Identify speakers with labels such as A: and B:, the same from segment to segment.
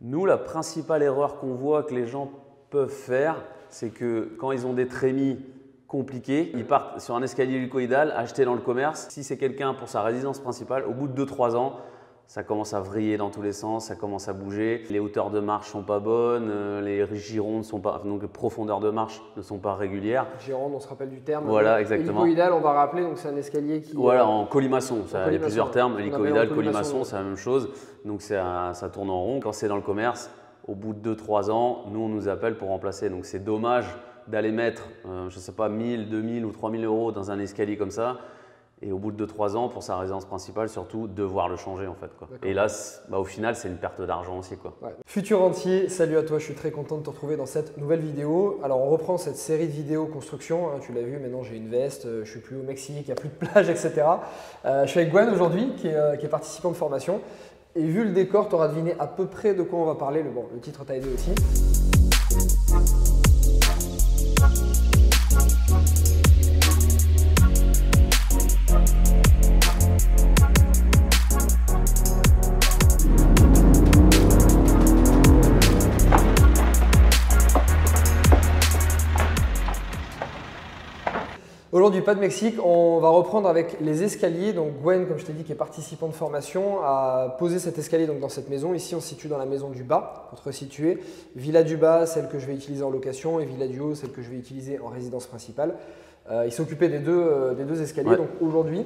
A: Nous, la principale erreur qu'on voit que les gens peuvent faire, c'est que quand ils ont des trémies compliqués, ils partent sur un escalier hélicoïdal acheté dans le commerce. Si c'est quelqu'un pour sa résidence principale, au bout de 2-3 ans, ça commence à vriller dans tous les sens, ça commence à bouger. Les hauteurs de marche sont pas bonnes, les girons ne sont pas, donc les profondeurs de marche ne sont pas régulières.
B: Gironde, on se rappelle du terme.
A: Voilà, exactement.
B: Hélicoïdal, on va rappeler, donc c'est un escalier qui…
A: Voilà, en colimaçon. Il y a plusieurs termes.
B: Ouais.
A: Hélicoïdal, colimaçon, c'est la même chose. Donc ça tourne en rond. Quand c'est dans le commerce, au bout de 2-3 ans, nous on nous appelle pour remplacer. Donc c'est dommage d'aller mettre, je ne sais pas, 1000, 2000 ou 3000 euros dans un escalier comme ça. Et au bout de 2-3 ans, pour sa résidence principale, surtout, devoir le changer en fait, quoi. Et là, au final, c'est une perte d'argent aussi, quoi.
B: Ouais. Futur rentier, salut à toi, je suis très content de te retrouver dans cette nouvelle vidéo. Alors on reprend cette série de vidéos construction, hein, tu l'as vu, maintenant j'ai une veste, je suis plus au Mexique, il n'y a plus de plage, etc. Je suis avec Gwen aujourd'hui, qui est participant de formation. Et vu le décor, tu auras deviné à peu près de quoi on va parler. Bon, le titre t'a aidé aussi. Aujourd'hui, pas de Mexique, on va reprendre avec les escaliers. Donc Gwen, comme je t'ai dit, qui est participant de formation, a posé cet escalier donc, dans cette maison. Ici, on se situe dans la maison du bas, pour te resituer. Villa du bas, celle que je vais utiliser en location, et Villa du haut, celle que je vais utiliser en résidence principale. Il s'occupait des deux escaliers. Ouais. Donc aujourd'hui,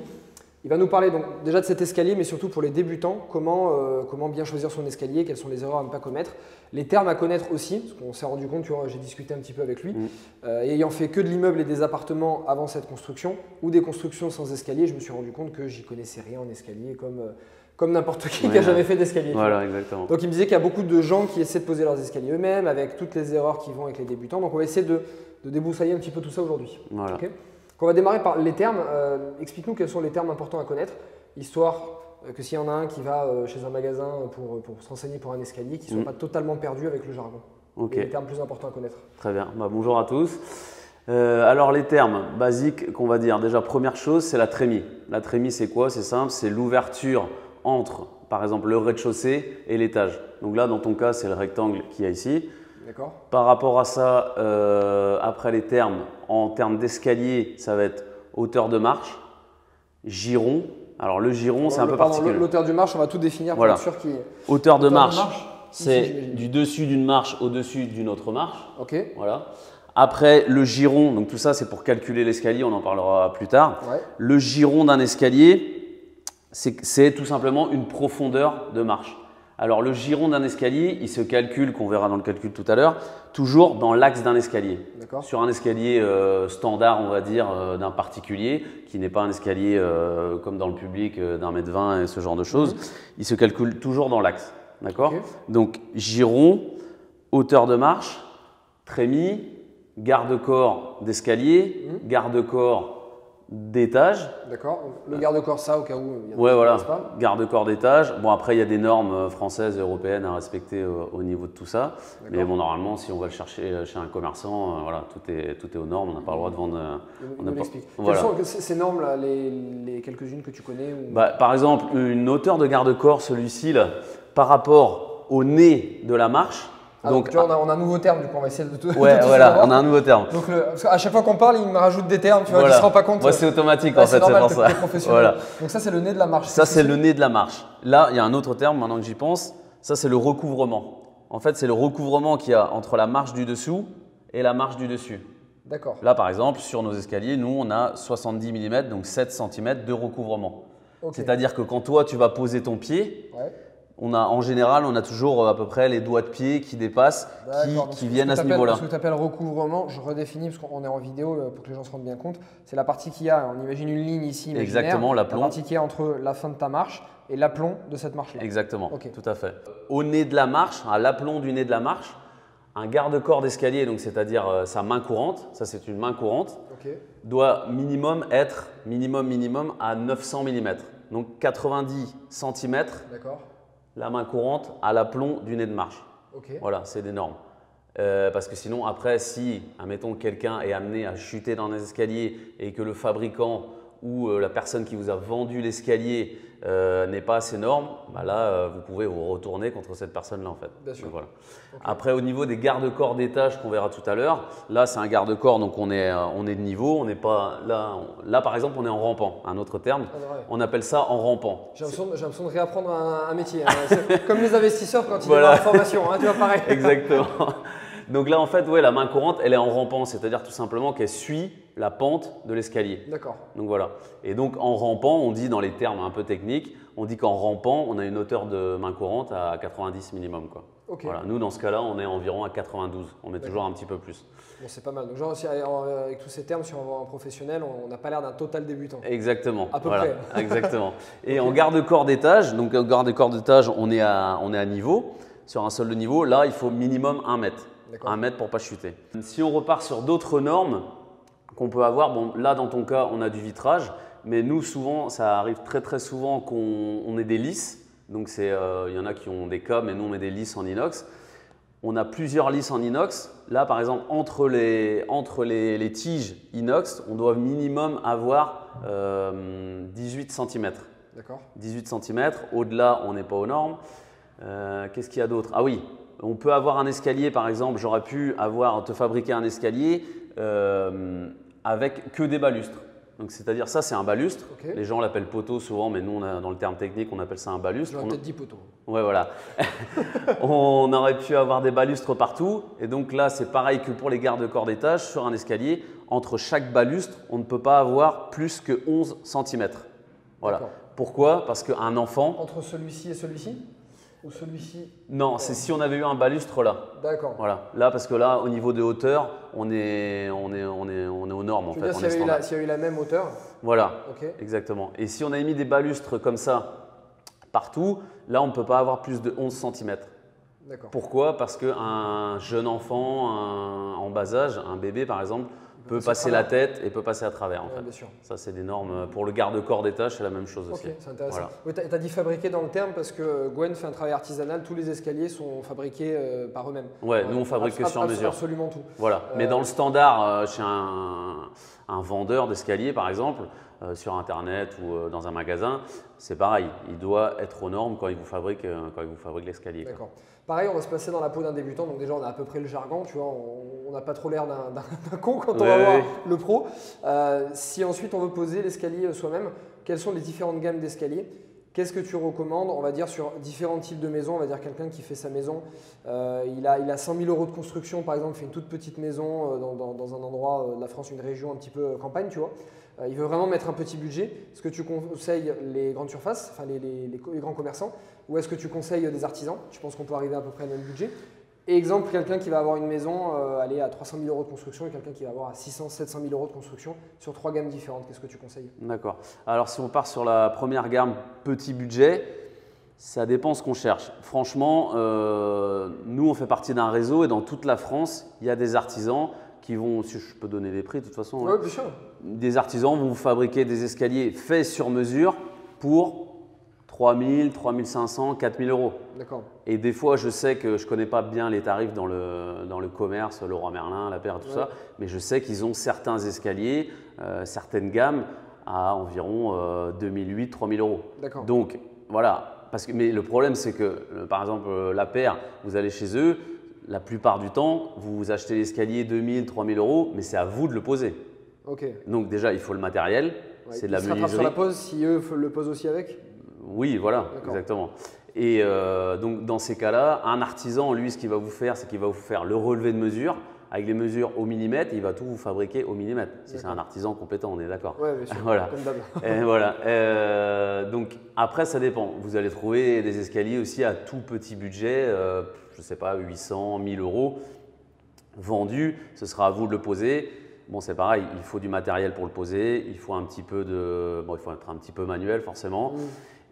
B: il va nous parler donc, déjà de cet escalier, mais surtout pour les débutants, comment bien choisir son escalier, quelles sont les erreurs à ne pas commettre. Les termes à connaître aussi, parce qu'on s'est rendu compte, tu vois, j'ai discuté un petit peu avec lui, ayant fait que de l'immeuble et des appartements avant cette construction, ou des constructions sans escalier, je me suis rendu compte que j'y connaissais rien en escalier, comme n'importe qui n'a jamais fait d'escalier.
A: Voilà, exactement.
B: Donc il me disait qu'il y a beaucoup de gens qui essaient de poser leurs escaliers eux-mêmes, avec toutes les erreurs qui vont avec les débutants. Donc on va essayer de débroussailler un petit peu tout ça aujourd'hui.
A: Voilà.
B: Okay, on va démarrer par les termes. Explique-nous quels sont les termes importants à connaître, histoire que s'il y en a un qui va chez un magasin pour se renseigner pour un escalier, qu'il ne soit pas totalement perdu avec le jargon.
A: Okay.
B: Les termes plus importants à connaître.
A: Très bien. Bonjour à tous. Alors les termes basiques qu'on va dire, déjà première chose, c'est la trémie. La trémie, c'est quoi? C'est simple, c'est l'ouverture entre, par exemple, le rez-de-chaussée et l'étage. Donc là, dans ton cas, c'est le rectangle qu'il y a ici.
B: D'accord.
A: Par rapport à ça, après les termes, en termes d'escalier, ça va être hauteur de marche, giron. Alors le giron, c'est un peu particulier.
B: L'hauteur de marche, on va tout définir pour être sûr qu'il y ait…
A: Hauteur de marche, c'est du dessus d'une marche au dessus d'une autre marche.
B: Ok.
A: Voilà. Après le giron, donc tout ça c'est pour calculer l'escalier, on en parlera plus tard.
B: Ouais.
A: Le giron d'un escalier, c'est tout simplement une profondeur de marche. Alors le giron d'un escalier, il se calcule, qu'on verra dans le calcul tout à l'heure, toujours dans l'axe d'un escalier. Sur un escalier standard, on va dire, d'un particulier, qui n'est pas un escalier comme dans le public d'un mètre 20 et ce genre de choses, il se calcule toujours dans l'axe. D'accord ? Donc giron, hauteur de marche, trémie, garde-corps d'escalier, garde-corps d'étage.
B: D'accord. Le garde-corps, ça, au cas où il y a
A: ouais, voilà. Garde-corps d'étage. Bon, après, il y a des normes françaises et européennes à respecter au niveau de tout ça. Mais bon, normalement, si on va le chercher chez un commerçant, voilà, tout est aux normes. On n'a pas le droit de vendre.
B: Quelles sont ces normes-là, les quelques-unes que tu connais ou…
A: Par exemple, une hauteur de garde-corps, celui-ci, par rapport au nez de la marche.
B: Donc, tu vois, on a un nouveau terme, du coup, on va essayer de tout.
A: Ouais, voilà, on a un nouveau terme.
B: Donc, à chaque fois qu'on parle, il me rajoute des termes, tu vois, il ne se rend pas compte.
A: Moi, c'est automatique en fait, c'est pour ça.
B: Voilà. Donc, ça, c'est le nez de la marche.
A: Ça, c'est le nez de la marche. Là, il y a un autre terme, maintenant que j'y pense, ça, c'est le recouvrement. En fait, c'est le recouvrement qu'il y a entre la marche du dessous et la marche du dessus.
B: D'accord.
A: Là, par exemple, sur nos escaliers, nous, on a 70 mm, donc 7 cm de recouvrement. Okay. C'est-à-dire que quand toi, tu vas poser ton pied, en général, on a toujours à peu près les doigts de pied qui dépassent, qui viennent à ce niveau-là.
B: Ce que tu appelles recouvrement, je redéfinis parce qu'on est en vidéo pour que les gens se rendent bien compte. C'est la partie qu'il y a, on imagine une ligne ici,
A: exactement, l'aplomb.
B: La partie qui est entre la fin de ta marche et l'aplomb de cette marche-là.
A: Exactement, tout à fait. Au nez de la marche, à l'aplomb du nez de la marche, un garde-corps d'escalier, donc c'est-à-dire sa main courante, ça c'est une main courante, doit minimum être à 900 mm. Donc 90 cm.
B: D'accord.
A: La main courante à l'aplomb du nez de marche. Voilà, c'est des normes. Parce que sinon, après, si, admettons, quelqu'un est amené à chuter dans les escaliers et que le fabricant ou la personne qui vous a vendu l'escalier n'est pas assez énorme, bah là, vous pouvez vous retourner contre cette personne-là en fait.
B: Bien sûr.
A: Donc, voilà.
B: Ok.
A: Après, au niveau des garde-corps d'étage qu'on verra tout à l'heure, là, c'est un garde-corps, donc on est de niveau. On n'est pas là, par exemple, on est en rampant, un autre terme.
B: Ah, ouais.
A: On appelle ça en rampant.
B: J'ai l'impression de réapprendre un métier. Hein. C'est comme les investisseurs quand ils
A: Voilà.
B: démarrent la formation, hein, tu vois, pareil.
A: Exactement. Donc là, en fait, ouais, la main courante, elle est en rampant, c'est-à-dire tout simplement qu'elle suit la pente de l'escalier.
B: D'accord.
A: Donc voilà. Et donc en rampant, on dit dans les termes un peu techniques, on dit qu'en rampant, on a une hauteur de main courante à 90 minimum, quoi.
B: Ok.
A: Voilà. Nous, dans ce cas-là, on est environ à 92. On met toujours un petit peu plus.
B: Bon, c'est pas mal. Donc, genre, avec tous ces termes, si on va voir un professionnel, on n'a pas l'air d'un total débutant.
A: Exactement.
B: À peu
A: voilà.
B: près.
A: Exactement. Et en garde-corps d'étage, donc en garde-corps d'étage, on est à niveau. Sur un sol de niveau, là, il faut minimum 1 mètre.
B: D'accord.
A: 1 mètre pour pas chuter. Si on repart sur d'autres normes qu'on peut avoir, bon, là, dans ton cas, on a du vitrage. Mais nous, souvent, ça arrive très souvent qu'on ait des lisses. Donc, il y en a qui ont des cas, mais nous, on met des lisses en inox. On a plusieurs lisses en inox. Là, par exemple, entre les tiges inox, on doit minimum avoir 18 cm.
B: D'accord.
A: 18 cm. Au-delà, on n'est pas aux normes. Qu'est-ce qu'il y a d'autre? Ah oui, on peut avoir un escalier, par exemple. J'aurais pu te fabriquer un escalier avec que des balustres. Donc, c'est-à-dire ça, c'est un balustre.
B: Ok.
A: Les gens l'appellent poteau souvent, mais nous, dans le terme technique, on appelle ça un balustre.
B: J'aurais peut-être dit poteau.
A: Ouais, voilà. On aurait pu avoir des balustres partout. Et donc là, c'est pareil que pour les garde-corps d'étage. Sur un escalier, entre chaque balustre, on ne peut pas avoir plus que 11 cm. Voilà.
B: D'accord.
A: Pourquoi? Parce qu'un enfant…
B: Entre celui-ci et celui-ci? Ou celui-ci?
A: Non, c'est si on avait eu un balustre là.
B: D'accord.
A: Voilà. Là, parce que là, au niveau de hauteur, on est aux normes en
B: Tu
A: fait.
B: veux dire
A: On est standard.
B: s'il y a eu la même hauteur?
A: Voilà.
B: Ok.
A: Exactement. Et si on avait mis des balustres comme ça partout, là, on ne peut pas avoir plus de 11 cm.
B: D'accord.
A: Pourquoi? Parce qu'un jeune enfant en bas âge, un bébé par exemple, peut passer la tête et peut passer à travers en
B: Ouais,
A: fait.
B: bien sûr.
A: Ça, c'est des normes. Pour le garde-corps d'étage, c'est la même chose aussi.
B: Ok, c'est intéressant.
A: Voilà.
B: Oui, tu as dit fabriquer dans le terme parce que Gwen fait un travail artisanal. Tous les escaliers sont fabriqués par eux-mêmes.
A: Ouais, nous on fabrique que sur mesure.
B: Absolument tout.
A: Voilà. Mais dans le standard, chez un vendeur d'escalier par exemple, sur internet ou dans un magasin, c'est pareil. Il doit être aux normes quand il vous fabrique l'escalier.
B: D'accord. Pareil, on va se placer dans la peau d'un débutant. Donc déjà, on a à peu près le jargon, tu vois. On n'a pas trop l'air d'un con quand on va voir le pro. Si ensuite on veut poser l'escalier soi-même, quelles sont les différentes gammes d'escaliers? Qu'est-ce que tu recommandes, on va dire, sur différents types de maisons? On va dire quelqu'un qui fait sa maison, il a 100 000 € de construction, par exemple, fait une toute petite maison dans un endroit de la France, une région un petit peu campagne, tu vois. Il veut vraiment mettre un petit budget. Est-ce que tu conseilles les grandes surfaces, enfin les grands commerçants, ou est-ce que tu conseilles des artisans? Je pense qu'on peut arriver à peu près au même budget. Et exemple, quelqu'un qui va avoir une maison à 300 000 € de construction et quelqu'un qui va avoir à 600 700 000 € de construction sur 3 gammes différentes. Qu'est-ce que tu conseilles?
A: D'accord. Alors si on part sur la première gamme petit budget, ça dépend ce qu'on cherche. Franchement, nous on fait partie d'un réseau et dans toute la France, il y a des artisans qui vont, si je peux donner des prix de toute façon,
B: Oui, bien sûr.
A: Des artisans vont vous fabriquer des escaliers faits sur mesure pour 3 000, 3 500, 4 000 €.
B: D'accord.
A: Et des fois, je sais que je ne connais pas bien les tarifs dans le commerce, Leroy Merlin, La Paire, tout ça, mais je sais qu'ils ont certains escaliers, certaines gammes à environ 2 800, 3 000 €.
B: D'accord.
A: Donc voilà, mais le problème c'est que par exemple La Paire, vous allez chez eux, la plupart du temps, vous achetez l'escalier 2 000, 3 000 €, mais c'est à vous de le poser.
B: Ok.
A: Donc déjà, il faut le matériel, c'est de la
B: menuiserie. Ils se rattrapent sur la pose si eux le posent aussi avec?
A: Oui, voilà, exactement. Et donc dans ces cas-là, un artisan, lui, ce qu'il va vous faire, c'est qu'il va vous faire le relevé de mesure avec les mesures au millimètre, il va tout vous fabriquer au millimètre. Si c'est un artisan compétent, on est d'accord.
B: Oui, bien sûr,
A: voilà.
B: comme d'hab.
A: Et voilà. Donc après, ça dépend. Vous allez trouver des escaliers aussi à tout petit budget, je ne sais pas, 800, 1000 € vendus. Ce sera à vous de le poser. Bon, c'est pareil, il faut du matériel pour le poser, il faut il faut être un petit peu manuel forcément.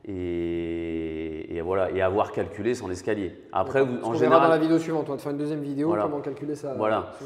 A: Et voilà, et avoir calculé son escalier. Après,
B: en général, dans la vidéo suivante, on va te faire une deuxième vidéo, comment calculer son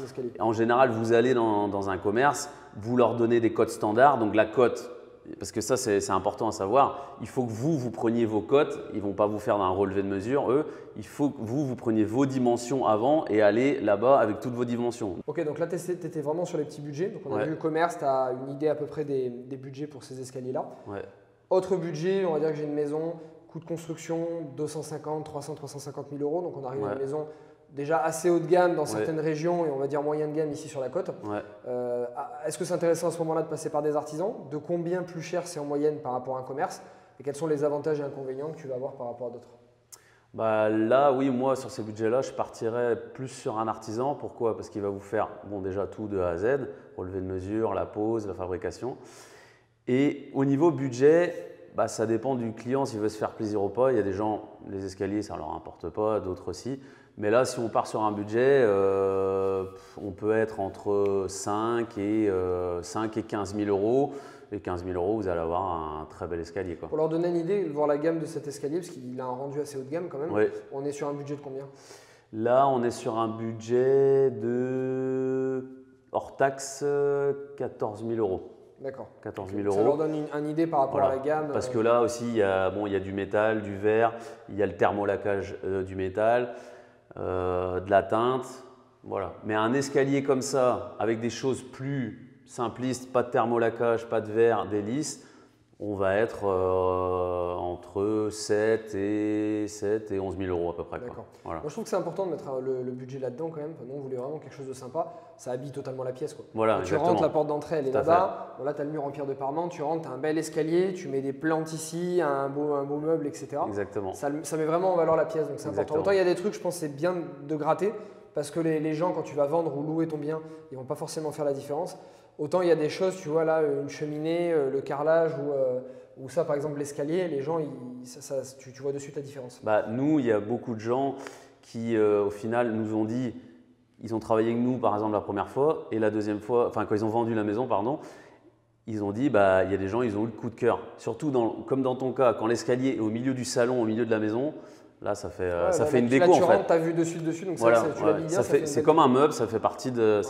B: escalier.
A: En général, vous allez dans un commerce, vous leur donnez des cotes standards. Donc la cote, parce que ça c'est important à savoir, il faut que vous preniez vos cotes, ils ne vont pas vous faire un relevé de mesure, eux, il faut que vous preniez vos dimensions avant et aller là-bas avec toutes vos dimensions.
B: Ok, donc là tu étais vraiment sur les petits budgets, donc on a vu commerce, tu as une idée à peu près des budgets pour ces escaliers-là.
A: Ouais.
B: Autre budget, on va dire que j'ai une maison, coût de construction 250, 300, 350 000 euros, donc on arrive à une maison déjà assez haut de gamme dans certaines régions et on va dire moyen de gamme ici sur la côte. Est-ce que c'est intéressant à ce moment-là de passer par des artisans? De combien plus cher c'est en moyenne par rapport à un commerce? Et quels sont les avantages et inconvénients que tu vas avoir par rapport à d'autres?
A: Bah là, oui, moi sur ces budgets-là, je partirais plus sur un artisan. Pourquoi? Parce qu'il va vous faire déjà tout de A à Z, relevé de mesure, la pose, la fabrication. Et au niveau budget, ça dépend du client s'il veut se faire plaisir ou pas. Il y a des gens, les escaliers, ça ne leur importe pas, d'autres aussi. Mais là, si on part sur un budget, on peut être entre 5 et 15 000 euros. Et 15 000 euros, vous allez avoir un très bel escalier, quoi.
B: Pour leur donner une idée, voir la gamme de cet escalier, parce qu'il a un rendu assez haut de gamme quand même, on est sur un budget de combien?
A: Là, on est sur un budget de, hors taxe, 14 000 euros.
B: D'accord.
A: 14 000 euros.
B: Ça leur donne une idée par rapport à la gamme.
A: Parce que là aussi, il y a du métal, du verre, il y a le thermolacage du métal, de la teinte. Voilà. Mais un escalier comme ça, avec des choses plus simplistes, pas de thermolacage, pas de verre, des lisses, on va être entre 7 et 11 000 euros à peu près.
B: D'accord.
A: Voilà.
B: Moi, je trouve que c'est important de mettre le budget là-dedans quand même. Nous, on voulait vraiment quelque chose de sympa. Ça habille totalement la pièce, quoi.
A: Voilà,
B: tu rentres, la porte d'entrée, elle est là-bas. Bon, là, tu as le mur en pierre de Parement. Tu rentres, tu as un bel escalier. Tu mets des plantes ici, un beau meuble, etc.
A: Exactement.
B: Ça met vraiment en valeur la pièce. Donc, c'est important. Autant il y a des trucs, je pense, c'est bien de gratter. Parce que les gens, quand tu vas vendre ou louer ton bien, ils ne vont pas forcément faire la différence. Autant il y a des choses, tu vois là, une cheminée, le carrelage ou ça, par exemple, l'escalier, les gens, tu vois de suite la différence.
A: Nous, il y a beaucoup de gens qui, au final, nous ont dit, ils ont travaillé avec nous, par exemple, la première fois, et la deuxième fois, enfin, quand ils ont vendu la maison, pardon, ils ont dit, il y a des gens, ils ont eu le coup de cœur. Surtout, comme dans ton cas, quand l'escalier est au milieu du salon, au milieu de la maison, là, ça fait une déco, en fait.
B: Tu rentres, tu as vu dessus, donc
A: voilà,
B: tu l'habilles bien.
A: C'est comme un meuble, ça fait partie de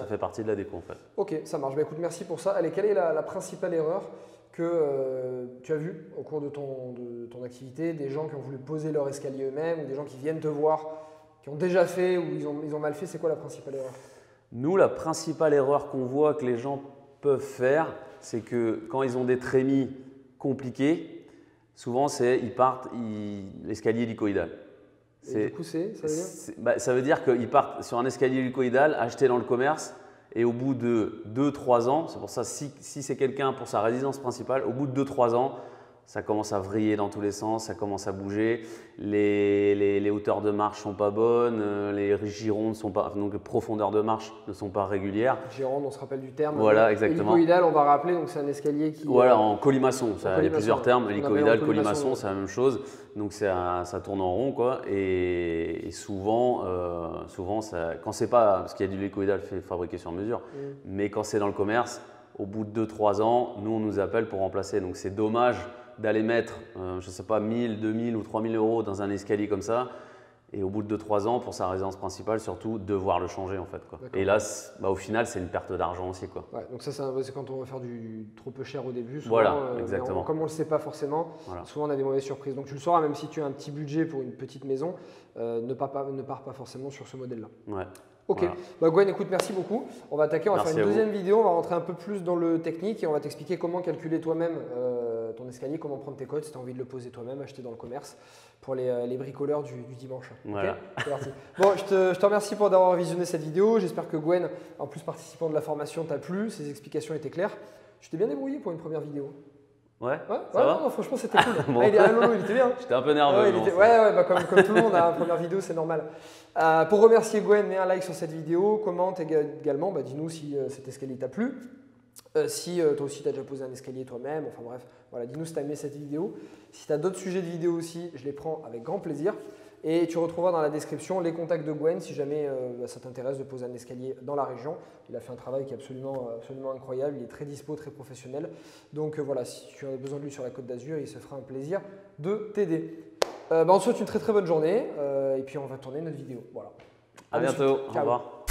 A: la déco, en fait.
B: Ok, ça marche. Écoute, merci pour ça. Allez, quelle est la principale erreur que tu as vue au cours de ton activité? Des gens qui ont voulu poser leur escalier eux-mêmes ou des gens qui viennent te voir, qui ont déjà fait ou ils ont mal fait? C'est quoi la principale erreur? Nous,
A: la principale erreur qu'on voit que les gens peuvent faire, c'est que quand ils ont des trémies compliqués, souvent, ils partent, l'escalier hélicoïdal.
B: Du coup, ça veut dire
A: ça veut dire qu'ils partent sur un escalier hélicoïdal acheté dans le commerce et au bout de 2-3 ans, c'est pour ça si c'est quelqu'un pour sa résidence principale, au bout de 2-3 ans, ça commence à vriller dans tous les sens, ça commence à bouger, les hauteurs de marche ne sont pas bonnes, les girondes sont pas, donc les profondeurs de marche ne sont pas régulières.
B: Gironde, on se rappelle du terme.
A: Voilà, exactement.
B: Hélicoïdal, on va rappeler, donc c'est un escalier qui…
A: Voilà, en colimaçon, il y a plusieurs termes, hélicoïdal, colimaçon, c'est la même chose. Donc ça tourne en rond, quoi. Et souvent, quand c'est pas, parce qu'il y a du hélicoïdal fabriqué sur mesure, mais quand c'est dans le commerce, au bout de 2-3 ans, nous on nous appelle pour remplacer. Donc c'est dommage d'aller mettre, je ne sais pas, 1000, 2000 ou 3000 euros dans un escalier comme ça et au bout de 2-3 ans, pour sa résidence principale, surtout, devoir le changer en fait, quoi. Et là, au final, c'est une perte d'argent aussi, quoi.
B: Ouais, donc ça, c'est quand on va faire du trop peu cher au début. Souvent,
A: voilà, exactement.
B: Comme on ne le sait pas forcément, souvent on a des mauvaises surprises. Donc tu le sauras, même si tu as un petit budget pour une petite maison, ne pars pas forcément sur ce modèle-là.
A: Ouais.
B: Ok, Gwen, écoute, merci beaucoup. On va attaquer, on va faire une deuxième vidéo, on va rentrer un peu plus dans le technique et on va t'expliquer comment calculer toi-même ton escalier, comment prendre tes codes si tu as envie de le poser toi-même, acheter dans le commerce pour les bricoleurs du dimanche.
A: Voilà.
B: Okay, c'est parti. Bon, je te remercie pour d'avoir visionné cette vidéo. J'espère que Gwen, en plus participant de la formation, t'a plu, ses explications étaient claires. Je t'ai bien débrouillé pour une première vidéo.
A: Ouais, ça va
B: non, franchement, c'était cool. Bon. Il était bien.
A: J'étais un peu nerveux.
B: Comme tout le monde, la première vidéo, c'est normal. Pour remercier Gwen, mets un like sur cette vidéo, commente également, dis-nous si cet escalier t'a plu. Si toi aussi tu as déjà posé un escalier toi-même, enfin bref, voilà, dis-nous si tu as aimé cette vidéo. Si tu as d'autres sujets de vidéo aussi, je les prends avec grand plaisir. Et tu retrouveras dans la description les contacts de Gwen si jamais ça t'intéresse de poser un escalier dans la région. Il a fait un travail qui est absolument incroyable, il est très dispo, très professionnel. Donc voilà, si tu as besoin de lui sur la Côte d'Azur, il se fera un plaisir de t'aider. On te souhaite une très très bonne journée et puis on va tourner notre vidéo. Voilà.
A: À bientôt, au revoir.